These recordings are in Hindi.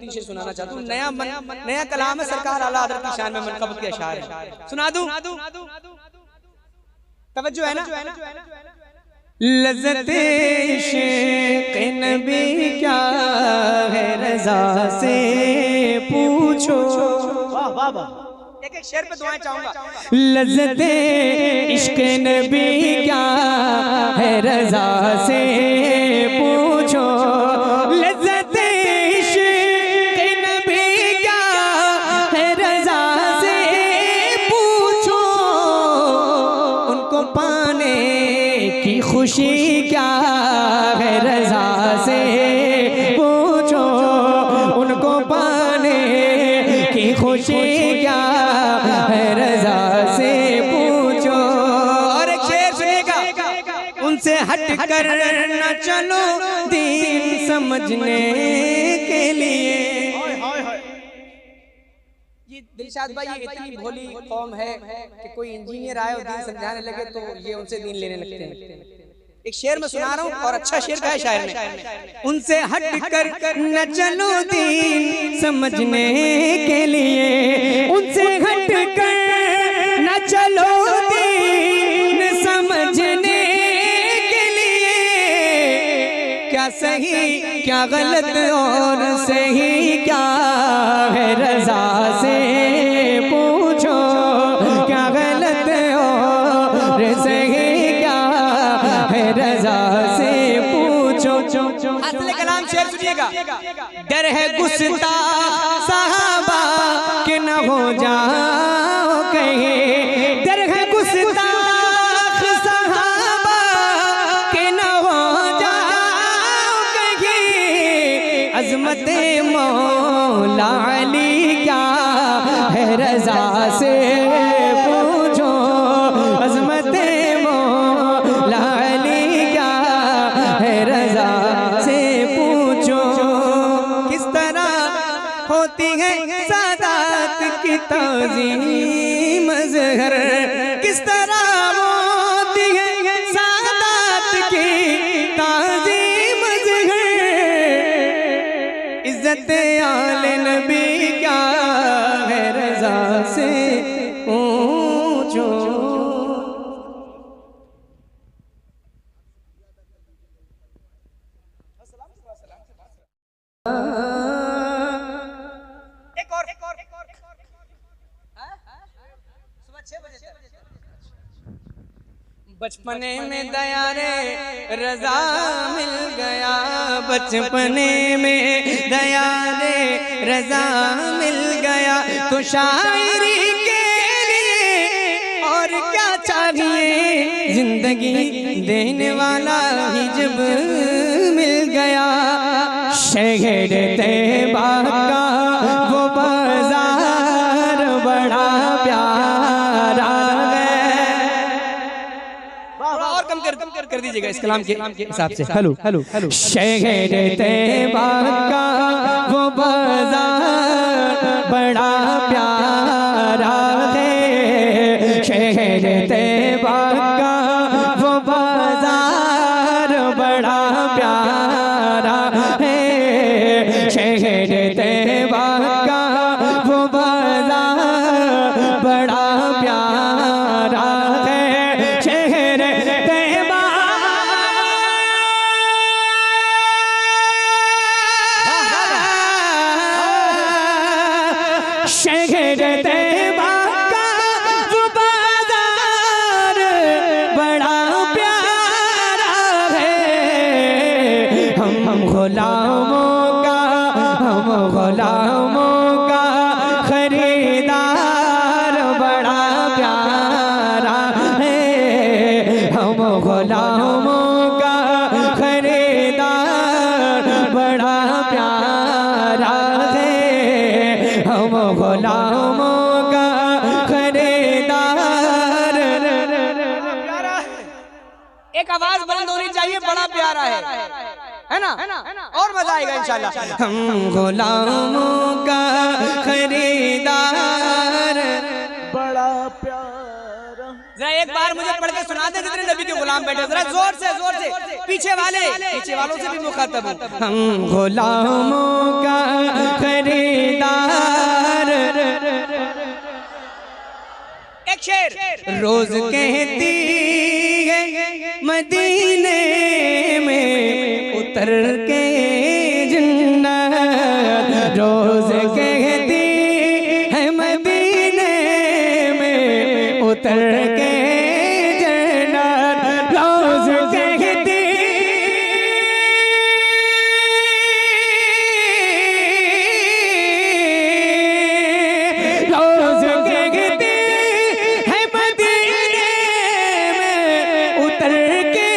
तीन शेर सुनाना चाहता हूँ। नया कलाम है, सरकार आला हज़रत की शान में मनक़बत के अशार है। सुना दूं? तवज्जो है ना? लज़्ज़ते इश्क़ नबी क्या है रज़ा से पूछो। वाह वाह वाह। एक एक शेर पे दुआएं चाहूंगा। लज़्ज़ते इश्क़ नबी क्या है रज़ा से पूछो। लज़्ज़ते इश्क़ नबी क्या है रज़ा से पूछो। उनको पाने की खुशी क्या है रज़ा से पूछो। उनको पाने की खुशी क्या है रज़ा से पूछो। और एक शेर सुनिएगा। उनसे हट कर न चलो दीन समझने के लिए। ये दिलशाद भाई, ये इतनी भोली कौम है कि कोई इंजीनियर आए और दीन समझाने लगे तो ये उनसे दीन लेने लगते हैं। एक शेर में सुना रहा हूँ और अच्छा शेर का है शायर ने। उनसे हट कर न चलो दीन समझने के लिए। उनसे हट कर न चलो दीन समझने के लिए। क्या सही क्या गलत और सही क्या है रज़ा से पूछो। क्या गलत और सही क्या है रज़ा से पूछो। असले कलाम शेर सुनिएगा। डर है गुस्ताख सहाबा कि न हो जाओ कहीं। डर है गुस्ताख सहाबा कि न हो जाओ कहीं। अज़मत मौला अली क्या है रज़ा से पूछो। अज़मत मौला अली क्या है रज़ा से पूछो। किस तरह होती है सादात की ताज़ीम मज़हर। किस तरह होती है सादात की ताज़ीम मज़हर। इज़्ज़त आले नबी क्या है रज़ा से पूछो। बचपने में दया रे रज़ा मिल गया। बचपने में दया रे रज़ा मिल गया। तो शायरी के लिए और क्या चाहिए। जिंदगी देने वाला ही जब मिल गया। शहर तैबा का वो बाजार बड़ा प्यारा है। और कम कर दीजिएगा इस कलाम के हिसाब से। Hello hello hello. शहर तैबा का वो बाजार बड़ा प्यारा है। शहर तैबा का वो बाजार बड़ा प्यारा है। शहर तैबा का वो बाजार बड़ा प्यारा है। शहर तैबा शहर तैबा का वो बाजार बड़ा प्यारा है। हम गुलामों का खरीदार बड़ा प्यारा है। हम गुलामों का खरीदार बड़ा प्यारा है। हम गुलामों का खरीदार। एक आवाज बुलंद होनी चाहिए, बड़ा प्यारा है ना? और मजा आएगा इंशाल्लाह। हम गुलामों का खरीदार बड़ा प्यारा। जरा एक बार मुझे पढ़ के सुना दे जितने नबी के गुलाम बैठे। जरा जोर से पीछे वालों से भी मुखातब हूं। हम गुलामों का एक शेर रोज कहती है मदीने में उतर के जन्नत, रोज कहती है मदीने में उतर के जन्नत, रोज कहती रोज कहती है मदीने में उतर के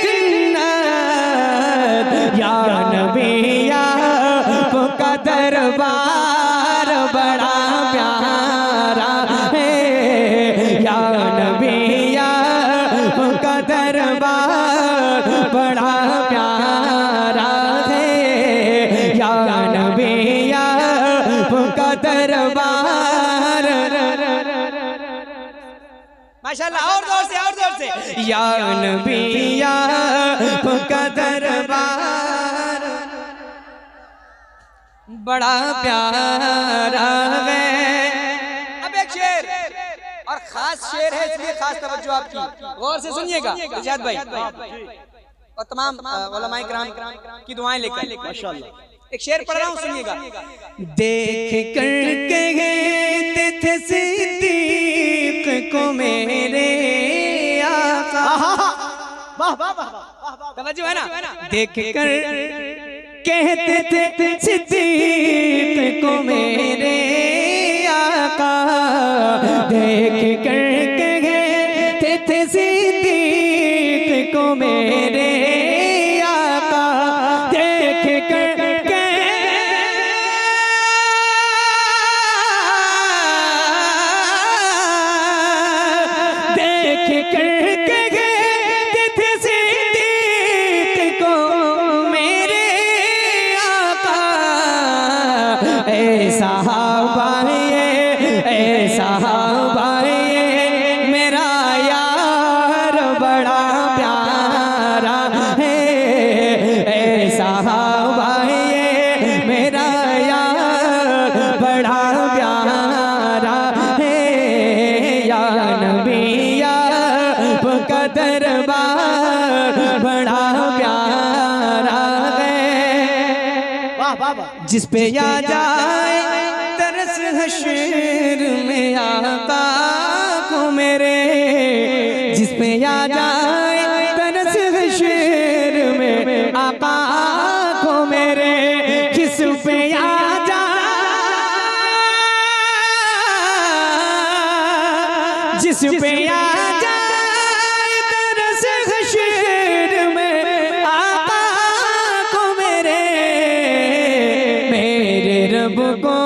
जन्नत। या नबी आपका दरबार बड़ा प्यारा है, या नबी आपका दरबार बड़ा प्यारा है, या नबी आपका दरबार। माशाल्लाह, और जोर से या नबी आपका दरबार बड़ा प्यारा है। अब एक शेर और खास शेर है, इसलिए खास तवज्जो आपकी, गौर से सुनिएगा इरशाद भाई और तमाम उलमाए किराम की दुआएं लेकर। माशाल्लाह, एक शेर पढ़ रहा हूँ, सुनिएगा। देख कर कहते थे सिद्दीक को मेरे आका, वाह वाह वाह, तवज्जो है ना। देख कर कहते थे सिद्दीक को मेरे आका, देख कर कहते थे सिद्दीक को मेरे आका, देख कर मेरा यार बड़ा प्यारा है, ऐसा भाई मेरा यार बड़ा प्यारा है, या नबी आपका दरबार बड़ा प्यारा है। वाह वाह वाह, जिस पे आ जाए तरस हश्र में आका को मेरे, जिस पे आ जाए तरस हश्र में आका को मेरे, जिस पे आ जाए, जिस पे आ जाए तरस हश्र में आका को मेरे, मेरे रब को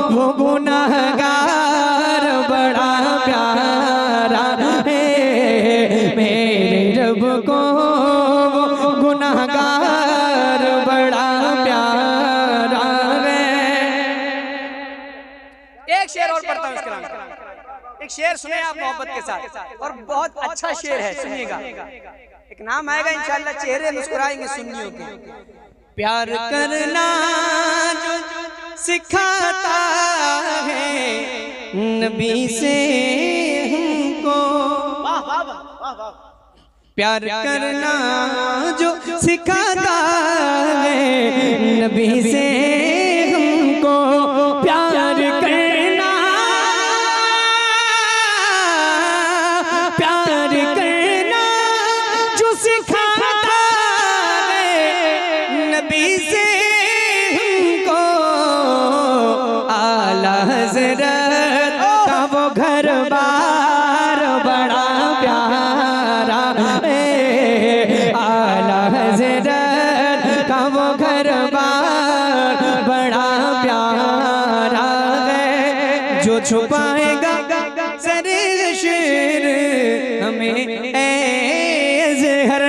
वो गुनाहगार बड़ा प्यारा है, मेरे रब को वो गुनाहगार बड़ा प्यारा है। एक शेर और पढ़ता हूँ इसके नाम का, एक शेर सुने आप मोहब्बत के साथ, और बहुत अच्छा शेर है, सुनिएगा। एक नाम आएगा इंशाअल्लाह, चेहरे मुस्कुराएंगे सुन्नियों के। प्यार करना जो सिखाता है नबी से हमको, प्यार करना जो सिखाता है नबी से हमको, प्यार करना, प्यार करना जो सिखाता है नबी से हमको, आला हज़रत का वो घर बार बड़ा प्यारा है, आला हज़रत का वो घर बार बड़ा प्यारा है। जो छुपाएगा सरे शेर हमें ज़हर,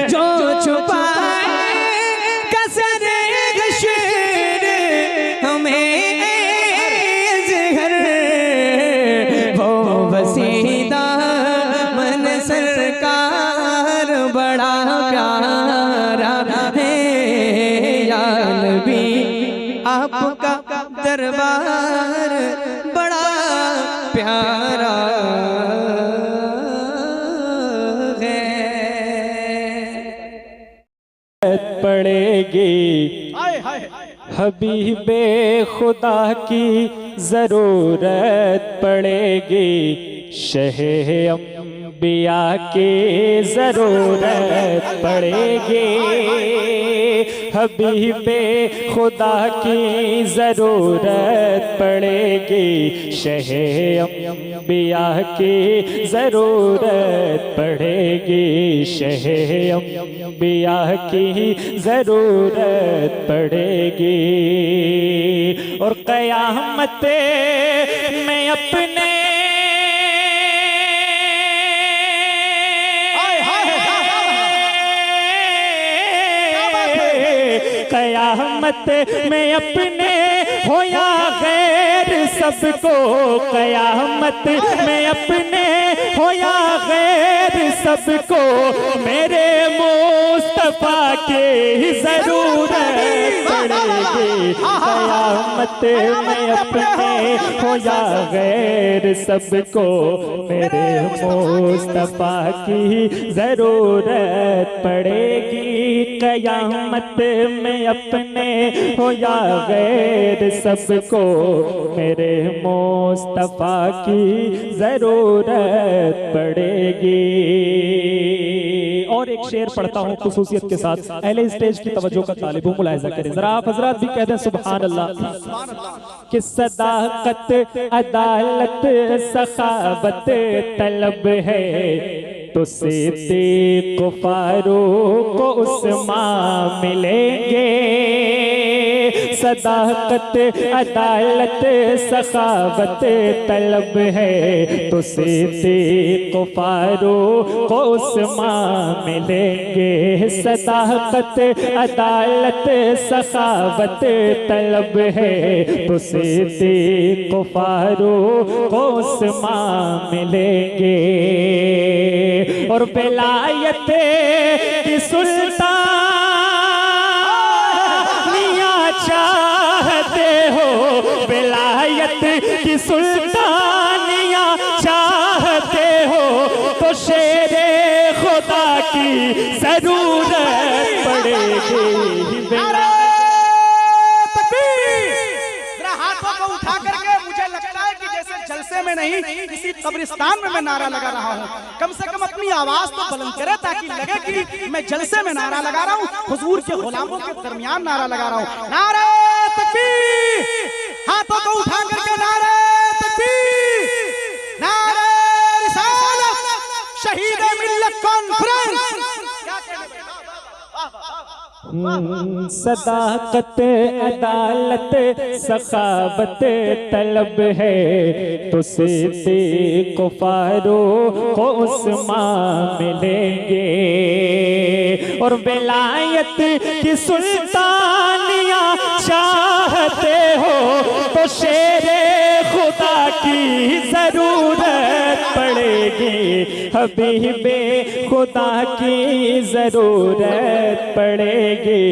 जो छुपाएगा सरे शेर हमें ज़हर, वो वसीदा मन सरकार बड़ा प्यारा है, या नबी आपका दरबार बड़ा प्यारा है। पड़ेगी हबीबे खुदा की जरूरत पड़ेगी, शहे अंबिया की जरूरत पड़ेगी, हबीबे खुदा की जरूरत पड़ेगी, शहे अंबिया की जरूरत पड़ेगी, शहे अंबिया की जरूरत पड़ेगी। और क़यामत में अपने क़यामत में अपने हो या गैर सबको, क़यामत में अपने हो या गैर सबको, मेरे मुस्तफा की जरूरत पड़ेगी। क़यामत में अपने हो या गैर सबको, मेरे मुस्तफा की जरूरत पड़ेगी। क़यामत में अपने हो या गैर सबको, मेरे मुस्तफा की जरूरत पड़ेगी। और एक शेर पढ़ता हूँ खुसूसियत के साथ, अहले स्टेज की तवज्जो का तालिब हूँ, मुलाहिजा करें जरा, आप हजरात भी कहते हैं सुभान अल्लाह। कि सदाकत अदालत सखावत तलब है, तो सिद्दीक़ फारूक उस्मान मिलेंगे। सदाकत अदालत सखावत तलब है, तो सिद्दीक़ फारूक उस्मान मिलेंगे। सदाकत अदालत सखावत तलब है, तो सिद्दीक़ फारूक उस्मान मिलेंगे। और विलायत की सुल्तानिया चाहते हो, विलायत की सुल्तानिया चाहते हो, तो शेरे खुदा की जरूरत पड़ेगी। जलसे में नहीं, किसी कब्रिस्तान में मैं नारा लगा रहा हूँ। कम से कम अपनी आवाज तो बुलंद करे ताकि लगे कि मैं जलसे में नारा लगा रहा हूँ, हुजूर के गुलामों के दरमियान नारा लगा रहा हूँ। नारे तकबीर, हाथों को उठा करके नारे तकबीर, नारे रिसालत, शहीद मिल्लत कॉन्फ्रेंस। सदाकत अदालत सखावत तलब है, तो सिद्दीक़ फारूक उस्मान मिलेंगे। और विलायत की सुल्तानिया चाहते हो, तो शेरे खुदा की जरूरत पड़ेगी। हबीबे खुदा की जरूरत पड़ेगी,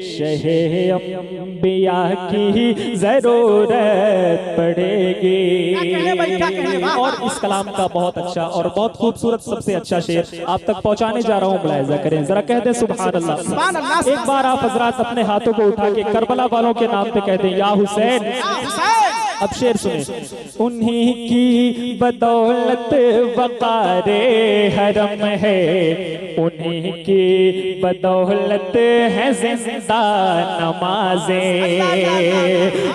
शहे अंबिया की जरूरत पड़ेगी। और इस कलाम का बहुत अच्छा और बहुत खूबसूरत सबसे अच्छा शेर आप तक पहुंचाने जा रहा हूं, मुलाहिजा करें जरा, कहते हैं सुभान अल्लाह। एक बार आप हजरात अपने हाथों को उठा के करबला वालों के नाम पे कहते हैं या हुसैन। अब शेर सुने। उन्हीं की बदौलत वक़ारे हरम है, उन्हीं की बदौलत है जिंदा नमाज़ें,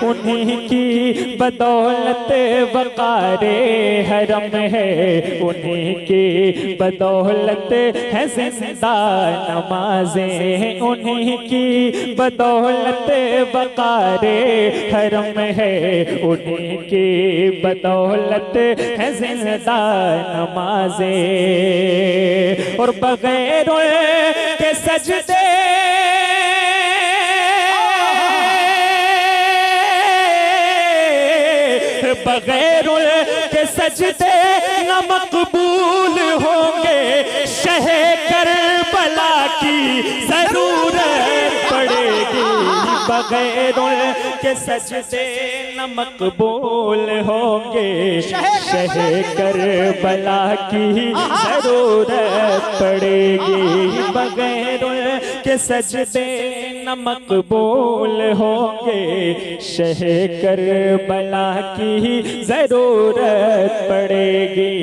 उन्हीं की बदौलत वक़ारे हरम है, उन्हीं की बदौलत है जिंदा नमाज़ें, उन्हीं की बदौलत वक़ारे हरम है, उन्हीं की बदौलत है जिंदा नमाज़ें। और बगैर के सजदे बगैर के सजदे न मकबूल होंगे, शहे करबला की जरूरत पड़ेगी। बगैर उनके सजदे न मकबूल होंगे। शह करबला की जरूरत पड़ेगी, बगैर उनके सजदे न मकबूल होंगे। शह करबला की जरूरत पड़ेगी,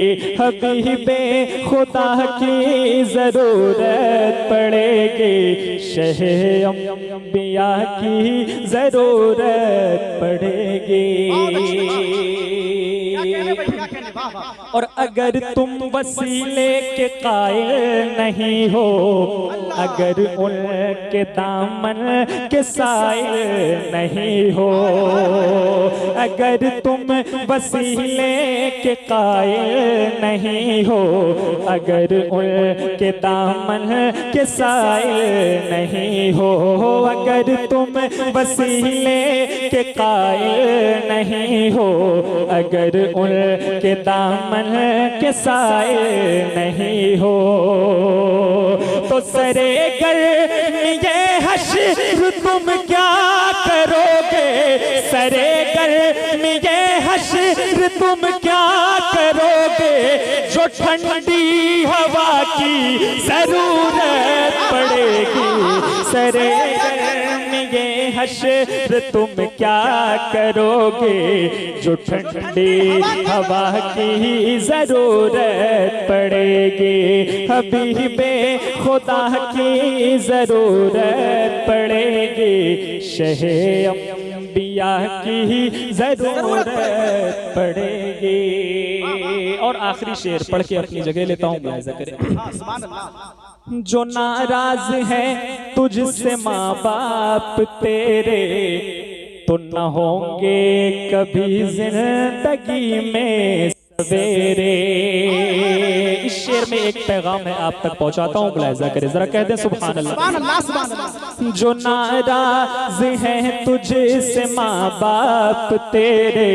हबीबे खुदा की जरूरत पड़ेगी। शह अंबिया की जरूरत पड़ेगी। और अगर तुम वसीले के कायल नहीं हो, अगर उनके दामन के साइल नहीं हो, अगर तुम वसीले के कायल नहीं हो, अगर उनके दामन के साइल नहीं हो, अगर तुम वसीले के कायल नहीं हो, अगर उनके दामन के साए नहीं हो, तो सरे गर्म ये हश्र तुम क्या करोगे। सरे गर्म ये हश्र तुम क्या करोगे, जो ठंडी हवा की जरूरत पड़ेगी। सरे गर्म ये हश्र तुम क्या करोगे, जो ठंडी हवा की जरूरत पड़ेगी। हबीबे खुदा की जरूरत पड़ेगी, शह अंबिया की जरूरत पड़ेगी। और आखिरी शेर पढ़ के अपनी जगह लेता हूँ, मुलाहिजा करें। जो नाराज है तुझसे माँ बाप तेरे, तो न होंगे कभी जिंदगी में सवेरे। इस शेर में एक पैगाम है, आप तक पहुंचाता हूँ, मुलाहिजा करें, जरा कह दें सुभान अल्लाह। जो नाराज हैं तुझसे माँ बाप तेरे,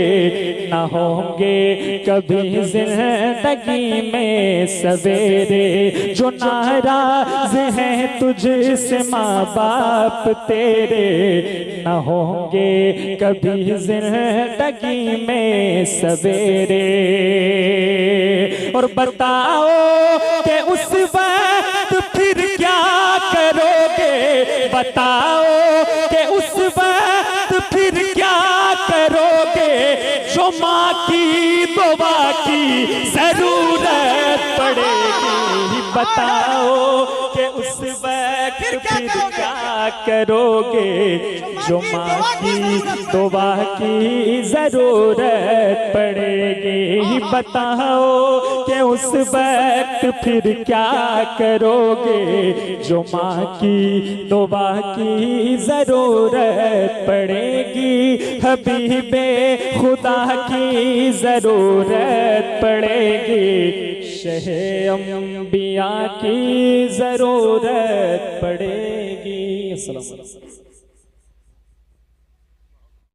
न होंगे कभी जिंदगी में सवेरे। जो नाराज हैं तुझसे माँ बाप तेरे, न होंगे कभी जिंदगी में सवेरे। और बताओ कि उस वक्त फिर क्या करोगे, बताओ कि उस वक्त फिर क्या करोगे, जो माँ की दुआ की जरूरत पड़ेगी। बताओ कि उस वक्त फिर क्या करोगे, जो माँ की दुआ की जरूरत पड़ेगी। बताओ कि उस वक्त फिर क्या करोगे, जो माँ की दुआ की जरूरत पड़ेगी। हबीबे खुदा की जरूरत पड़ेगी, शह अंबिया की जरूरत पड़ेगी। अस्सलाम वालेकुम।